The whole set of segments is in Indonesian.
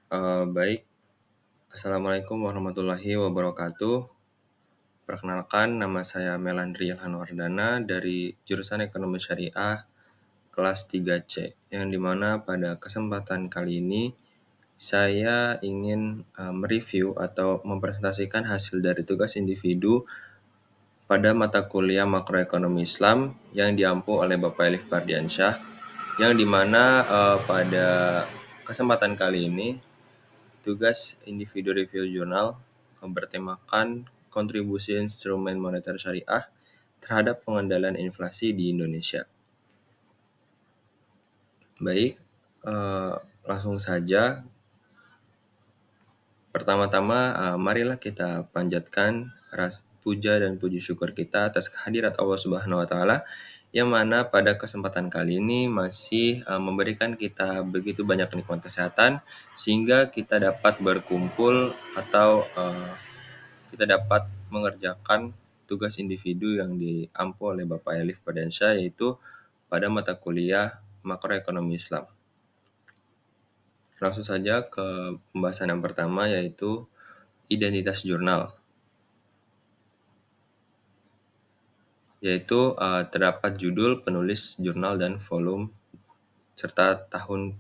Baik. Assalamualaikum warahmatullahi wabarakatuh. Perkenalkan, nama saya Melandri Ilhanwardana dari jurusan Ekonomi Syariah kelas 3C, yang dimana pada kesempatan kali ini saya ingin mereview atau mempresentasikan hasil dari tugas individu pada mata kuliah makroekonomi Islam yang diampu oleh Bapak Elif Fardiansyah, yang dimana pada kesempatan kali ini tugas individu review jurnal bertemakan kontribusi instrumen moneter syariah terhadap pengendalian inflasi di Indonesia. Baik, eh, langsung saja. Pertama-tama, marilah kita panjatkan puja dan puji syukur kita atas kehadirat Allah Subhanahu wa Ta'ala, yang mana pada kesempatan kali ini masih memberikan kita begitu banyak nikmat kesehatan, sehingga kita dapat berkumpul atau kita dapat mengerjakan tugas individu yang diampu oleh Bapak Elif Fardiansyah, yaitu pada mata kuliah makroekonomi Islam. Langsung saja ke pembahasan yang pertama, yaitu identitas jurnal. Yaitu terdapat judul, penulis jurnal, dan volume, serta tahun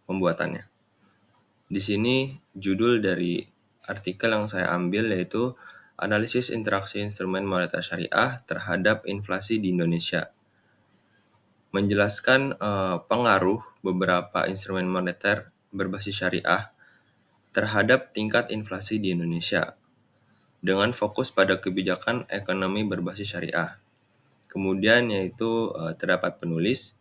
pembuatannya. Di sini judul dari artikel yang saya ambil yaitu Analisis Interaksi Instrumen Moneter Syariah terhadap Inflasi di Indonesia. Menjelaskan pengaruh beberapa instrumen moneter berbasis syariah terhadap tingkat inflasi di Indonesia, dengan fokus pada kebijakan ekonomi berbasis syariah. Kemudian yaitu terdapat penulis.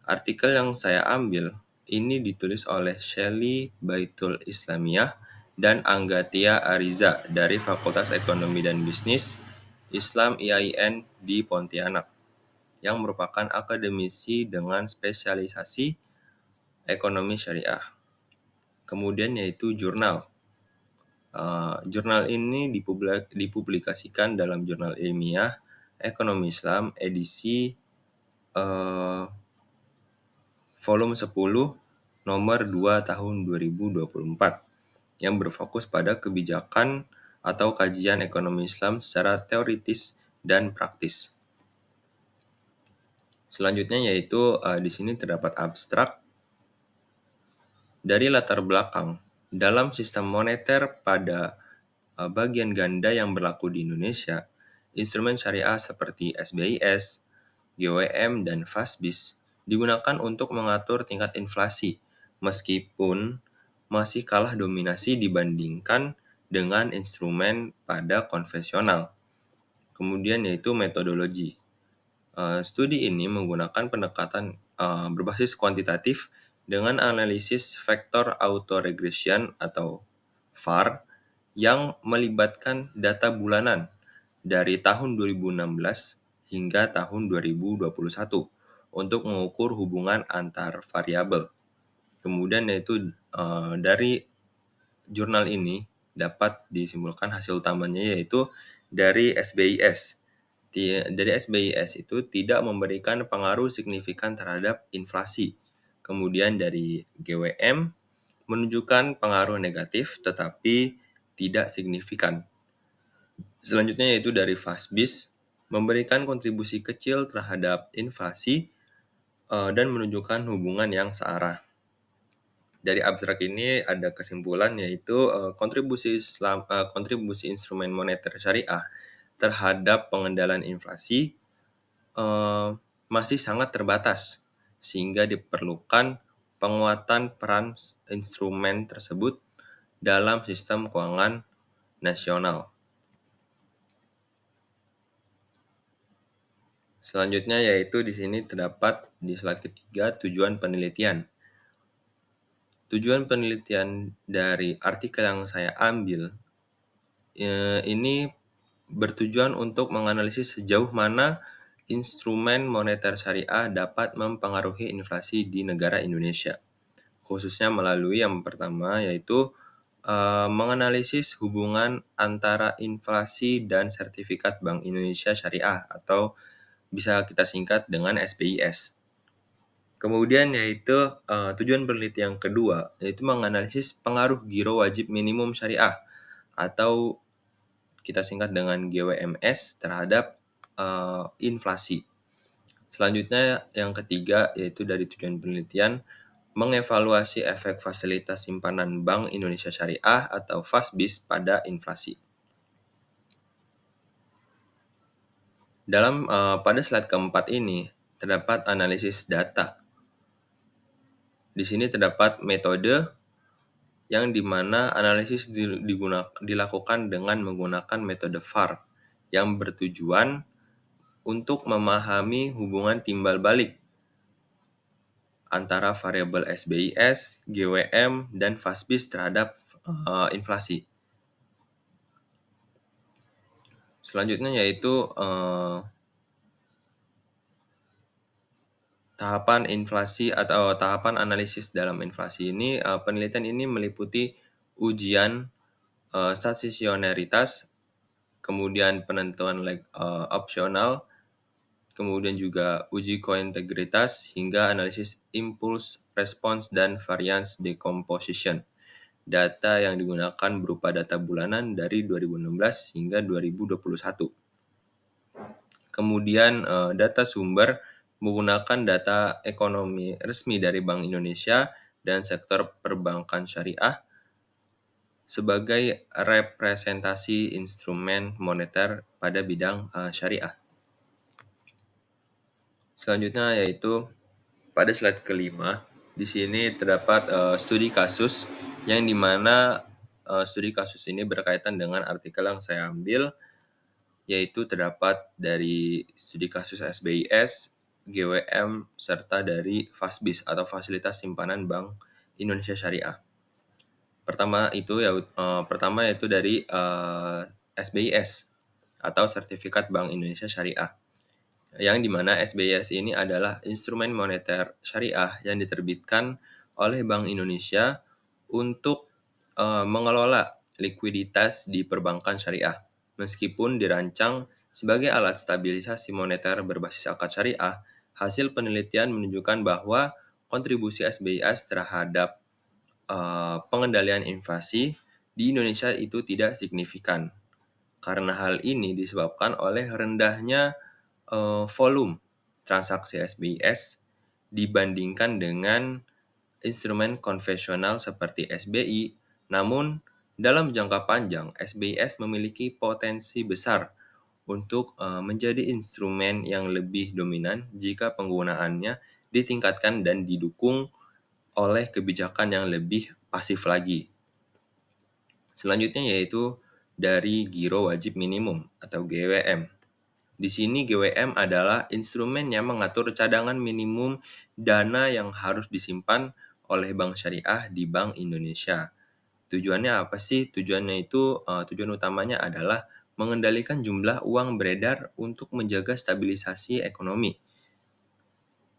Artikel yang saya ambil ini ditulis oleh Shelly Baitul Islamiyah dan Anggatia Ariza dari Fakultas Ekonomi dan Bisnis Islam IAIN di Pontianak, yang merupakan akademisi dengan spesialisasi ekonomi syariah. Kemudian yaitu jurnal. Jurnal ini dipublikasikan dalam Jurnal Ilmiah Ekonomi Islam edisi volume 10 nomor 2 tahun 2024, yang berfokus pada kebijakan atau kajian ekonomi Islam secara teoritis dan praktis. Selanjutnya yaitu di sini terdapat abstrak dari latar belakang dalam sistem moneter pada bagian ganda yang berlaku di Indonesia. Instrumen syariah seperti SBIS, GWM, dan FASBIS digunakan untuk mengatur tingkat inflasi, meskipun masih kalah dominasi dibandingkan dengan instrumen pada konvensional. Kemudian yaitu metodologi. Studi ini menggunakan pendekatan berbasis kuantitatif dengan analisis vektor autoregression atau VAR yang melibatkan data bulanan dari tahun 2016 hingga tahun 2021 untuk mengukur hubungan antar variabel. Kemudian yaitu dari jurnal ini dapat disimpulkan hasil utamanya yaitu dari SBIS. Dari SBIS itu tidak memberikan pengaruh signifikan terhadap inflasi. Kemudian dari GWM menunjukkan pengaruh negatif tetapi tidak signifikan. Selanjutnya yaitu dari FASBIS memberikan kontribusi kecil terhadap inflasi dan menunjukkan hubungan yang searah. Dari abstrak ini ada kesimpulan yaitu kontribusi instrumen moneter syariah terhadap pengendalian inflasi masih sangat terbatas, sehingga diperlukan penguatan peran instrumen tersebut dalam sistem keuangan nasional. Selanjutnya yaitu di sini terdapat di slide ketiga tujuan penelitian. Tujuan penelitian dari artikel yang saya ambil ini bertujuan untuk menganalisis sejauh mana instrumen moneter syariah dapat mempengaruhi inflasi di negara Indonesia. Khususnya melalui yang pertama yaitu menganalisis hubungan antara inflasi dan sertifikat Bank Indonesia Syariah atau bisa kita singkat dengan SBIS. Kemudian yaitu, tujuan penelitian yang kedua, yaitu menganalisis pengaruh giro wajib minimum syariah atau kita singkat dengan GWMS terhadap, inflasi. Selanjutnya yang ketiga yaitu dari tujuan penelitian, mengevaluasi efek fasilitas simpanan Bank Indonesia Syariah atau FASBIS pada inflasi. Pada slide keempat ini terdapat analisis data. Di sini terdapat metode yang dimana analisis dilakukan dengan menggunakan metode VAR yang bertujuan untuk memahami hubungan timbal balik antara variabel SBIS, GWM, dan FASBIS terhadap inflasi. Selanjutnya yaitu tahapan inflasi atau tahapan analisis dalam inflasi ini. Penelitian ini meliputi ujian stasionaritas, kemudian penentuan opsional, kemudian juga uji kointegritas hingga analisis impulse response dan variance decomposition. Data yang digunakan berupa data bulanan dari 2016 hingga 2021. Kemudian data sumber menggunakan data ekonomi resmi dari Bank Indonesia dan sektor perbankan syariah sebagai representasi instrumen moneter pada bidang syariah. Selanjutnya yaitu pada slide kelima, di sini terdapat studi kasus yang dimana studi kasus ini berkaitan dengan artikel yang saya ambil, yaitu terdapat dari studi kasus SBIS, GWM, serta dari FASBIS atau Fasilitas Simpanan Bank Indonesia Syariah. Pertama yaitu dari SBIS atau Sertifikat Bank Indonesia Syariah, yang dimana SBIS ini adalah instrumen moneter syariah yang diterbitkan oleh Bank Indonesia untuk mengelola likuiditas di perbankan syariah. Meskipun dirancang sebagai alat stabilisasi moneter berbasis akad syariah, hasil penelitian menunjukkan bahwa kontribusi SBIS terhadap pengendalian inflasi di Indonesia itu tidak signifikan. Karena hal ini disebabkan oleh rendahnya volume transaksi SBIS dibandingkan dengan instrumen konvensional seperti SBI. Namun, dalam jangka panjang, SBIS memiliki potensi besar untuk menjadi instrumen yang lebih dominan jika penggunaannya ditingkatkan dan didukung oleh kebijakan yang lebih pasif lagi. Selanjutnya yaitu dari giro wajib minimum atau GWM. Di sini GWM adalah instrumen yang mengatur cadangan minimum dana yang harus disimpan oleh Bank Syariah di Bank Indonesia. Tujuannya apa sih? Tujuan utamanya adalah mengendalikan jumlah uang beredar untuk menjaga stabilisasi ekonomi.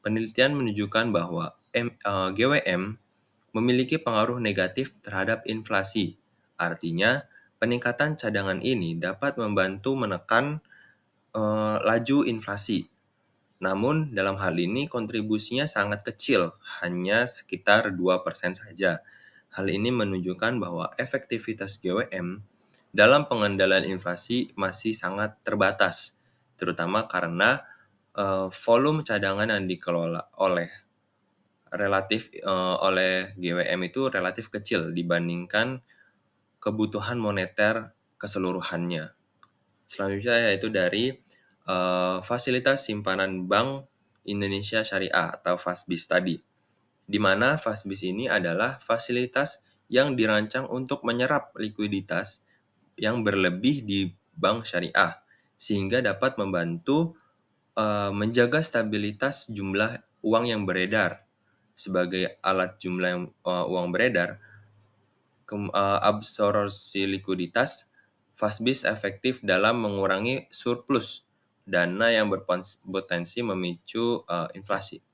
Penelitian menunjukkan bahwa GWM memiliki pengaruh negatif terhadap inflasi. Artinya, peningkatan cadangan ini dapat membantu menekan laju inflasi. Namun, dalam hal ini kontribusinya sangat kecil, hanya sekitar 2% saja. Hal ini menunjukkan bahwa efektivitas GWM dalam pengendalian inflasi masih sangat terbatas, terutama karena volume cadangan yang dikelola oleh GWM itu relatif kecil dibandingkan kebutuhan moneter keseluruhannya. Selanjutnya yaitu dari Fasilitas Simpanan Bank Indonesia Syariah atau FASBIS tadi, di mana FASBIS ini adalah fasilitas yang dirancang untuk menyerap likuiditas yang berlebih di bank syariah, sehingga dapat membantu menjaga stabilitas jumlah uang yang beredar. Sebagai alat jumlah uang beredar, absorpsi likuiditas, FASBIS efektif dalam mengurangi surplus dana yang berpotensi memicu inflasi.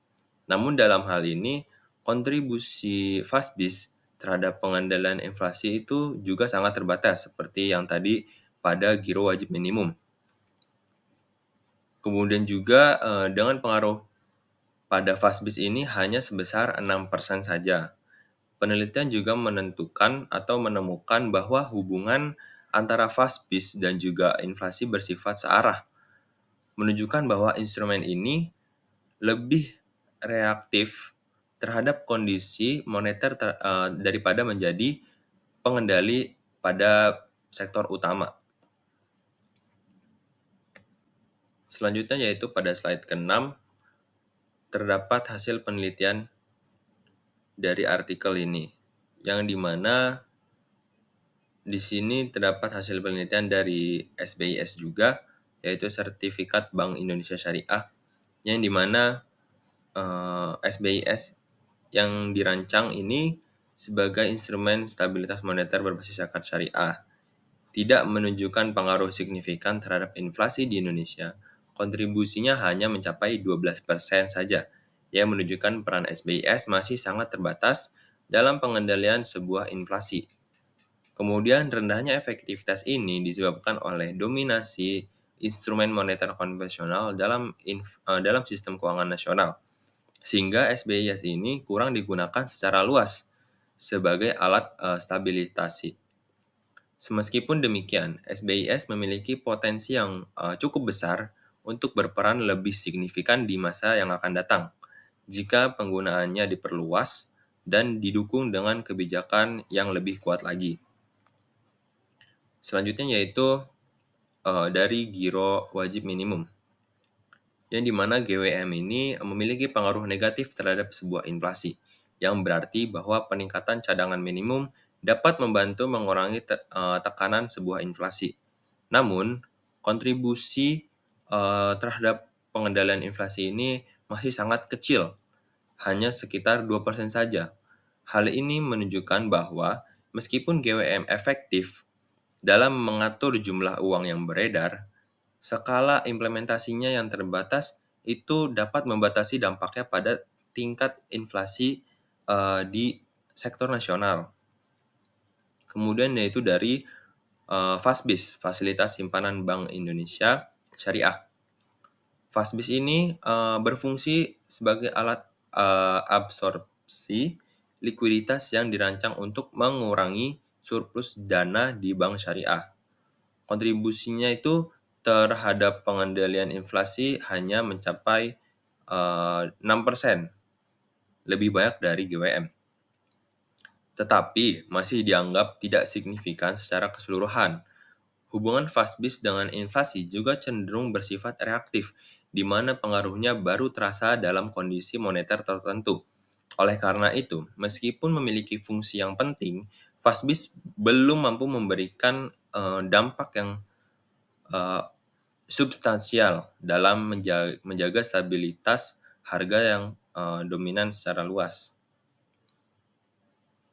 Namun dalam hal ini, kontribusi FASBIS terhadap pengendalian inflasi itu juga sangat terbatas, seperti yang tadi pada giro wajib minimum. Kemudian juga dengan pengaruh pada FASBIS ini hanya sebesar 6% saja. Penelitian juga menentukan atau menemukan bahwa hubungan antara FASBIS dan juga inflasi bersifat searah, menunjukkan bahwa instrumen ini lebih reaktif terhadap kondisi moneter daripada menjadi pengendali pada sektor utama. Selanjutnya yaitu pada slide ke-6 terdapat hasil penelitian dari artikel ini, yang dimana di sini terdapat hasil penelitian dari SBIS juga, yaitu Sertifikat Bank Indonesia Syariah, yang dimana SBIS yang dirancang ini sebagai instrumen stabilitas moneter berbasis zakat syariah, tidak menunjukkan pengaruh signifikan terhadap inflasi di Indonesia. Kontribusinya hanya mencapai 12% saja, yang menunjukkan peran SBIS masih sangat terbatas dalam pengendalian sebuah inflasi. Kemudian rendahnya efektivitas ini disebabkan oleh dominasi instrumen moneter konvensional dalam sistem keuangan nasional, sehingga SBIS ini kurang digunakan secara luas sebagai alat stabilisasi. Meskipun demikian, SBIS memiliki potensi yang cukup besar untuk berperan lebih signifikan di masa yang akan datang jika penggunaannya diperluas dan didukung dengan kebijakan yang lebih kuat lagi. Selanjutnya yaitu dari giro wajib minimum, yang dimana GWM ini memiliki pengaruh negatif terhadap sebuah inflasi, yang berarti bahwa peningkatan cadangan minimum dapat membantu mengurangi tekanan sebuah inflasi. Namun, kontribusi terhadap pengendalian inflasi ini masih sangat kecil, hanya sekitar 2% saja. Hal ini menunjukkan bahwa meskipun GWM efektif dalam mengatur jumlah uang yang beredar, skala implementasinya yang terbatas itu dapat membatasi dampaknya pada tingkat inflasi di sektor nasional. Kemudian yaitu dari FASBIS, Fasilitas Simpanan Bank Indonesia Syariah. FASBIS ini berfungsi sebagai alat absorpsi likuiditas yang dirancang untuk mengurangi surplus dana di bank syariah. Kontribusinya itu terhadap pengendalian inflasi hanya mencapai 6%, lebih banyak dari GWM. Tetapi masih dianggap tidak signifikan secara keseluruhan. Hubungan FASBIS dengan inflasi juga cenderung bersifat reaktif, di mana pengaruhnya baru terasa dalam kondisi moneter tertentu. Oleh karena itu, meskipun memiliki fungsi yang penting, FASBIS belum mampu memberikan dampak yang substansial dalam menjaga stabilitas harga yang dominan secara luas.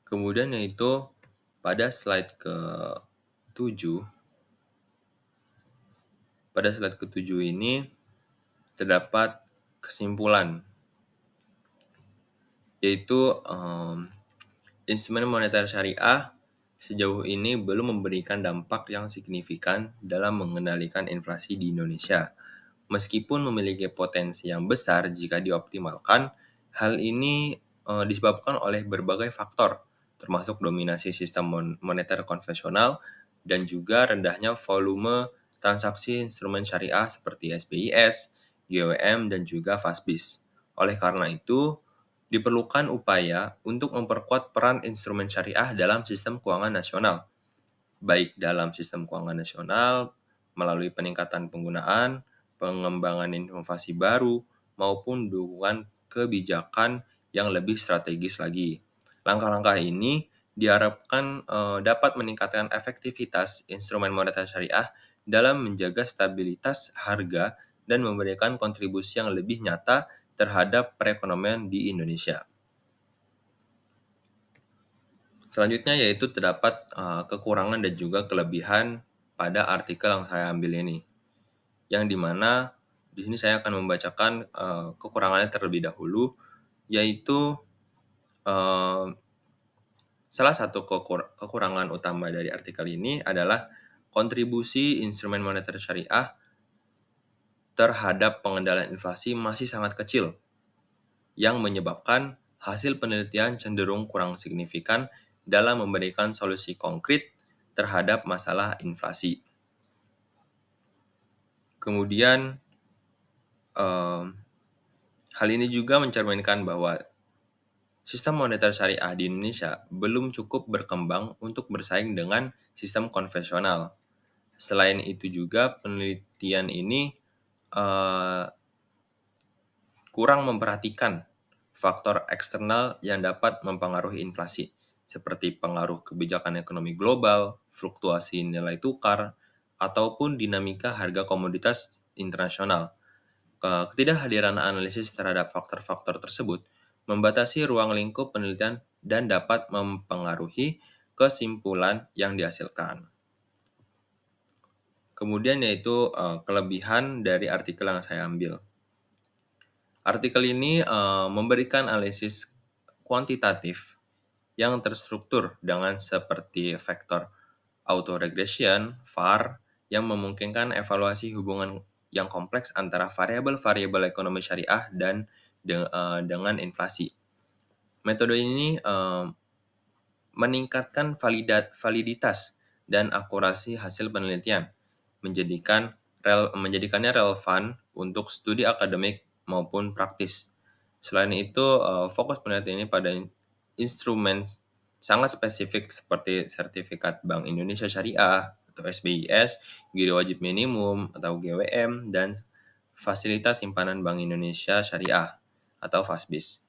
Kemudian yaitu pada slide ke-7, ini terdapat kesimpulan, yaitu instrumen moneter syariah sejauh ini belum memberikan dampak yang signifikan dalam mengendalikan inflasi di Indonesia. Meskipun memiliki potensi yang besar jika dioptimalkan, hal ini disebabkan oleh berbagai faktor, termasuk dominasi sistem moneter konvensional dan juga rendahnya volume transaksi instrumen syariah seperti SBIS, GWM, dan juga FASBIS. Oleh karena itu, diperlukan upaya untuk memperkuat peran instrumen syariah dalam sistem keuangan nasional, baik dalam sistem keuangan nasional melalui peningkatan penggunaan, pengembangan inovasi baru, maupun dukungan kebijakan yang lebih strategis lagi. Langkah-langkah ini diharapkan dapat meningkatkan efektivitas instrumen moneter syariah dalam menjaga stabilitas harga dan memberikan kontribusi yang lebih nyata terhadap perekonomian di Indonesia. Selanjutnya yaitu terdapat kekurangan dan juga kelebihan pada artikel yang saya ambil ini, yang dimana di sini saya akan membacakan kekurangannya terlebih dahulu, yaitu salah satu kekurangan utama dari artikel ini adalah kontribusi instrumen moneter syariah terhadap pengendalian inflasi masih sangat kecil. yang menyebabkan hasil penelitian cenderung kurang signifikan dalam memberikan solusi konkret terhadap masalah inflasi. Kemudian, em, hal ini juga mencerminkan bahwa sistem moneter syariah di Indonesia belum cukup berkembang untuk bersaing dengan sistem konvensional. Selain itu juga penelitian ini eh, kurang memperhatikan faktor eksternal yang dapat mempengaruhi inflasi, seperti pengaruh kebijakan ekonomi global, fluktuasi nilai tukar, ataupun dinamika harga komoditas internasional. Ketidakhadiran analisis terhadap faktor-faktor tersebut membatasi ruang lingkup penelitian dan dapat mempengaruhi kesimpulan yang dihasilkan. Kemudian yaitu kelebihan dari artikel yang saya ambil. Artikel ini memberikan analisis kuantitatif yang terstruktur dengan seperti vektor autoregression, VAR, yang memungkinkan evaluasi hubungan yang kompleks antara variabel-variabel ekonomi syariah dan dengan inflasi. Metode ini meningkatkan validitas dan akurasi hasil penelitian, menjadikannya relevan untuk studi akademik maupun praktis. Selain itu, fokus penelitian ini pada instrumen sangat spesifik seperti sertifikat Bank Indonesia Syariah atau SBIS, giro wajib minimum atau GWM, dan fasilitas simpanan Bank Indonesia Syariah atau FASBIS.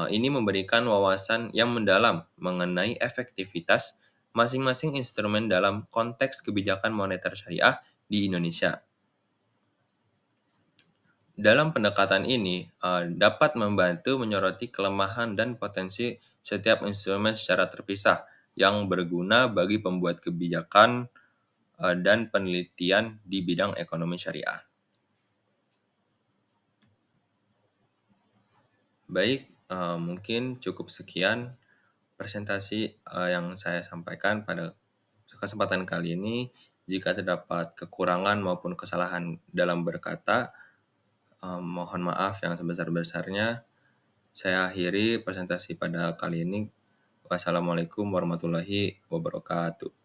Ini memberikan wawasan yang mendalam mengenai efektivitas masing-masing instrumen dalam konteks kebijakan moneter syariah di Indonesia. Dalam pendekatan ini dapat membantu menyoroti kelemahan dan potensi setiap instrumen secara terpisah yang berguna bagi pembuat kebijakan dan penelitian di bidang ekonomi syariah. Baik, mungkin cukup sekian presentasi yang saya sampaikan pada kesempatan kali ini. Jika terdapat kekurangan maupun kesalahan dalam berkata, mohon maaf yang sebesar-besarnya. Saya akhiri presentasi pada kali ini. Wassalamualaikum warahmatullahi wabarakatuh.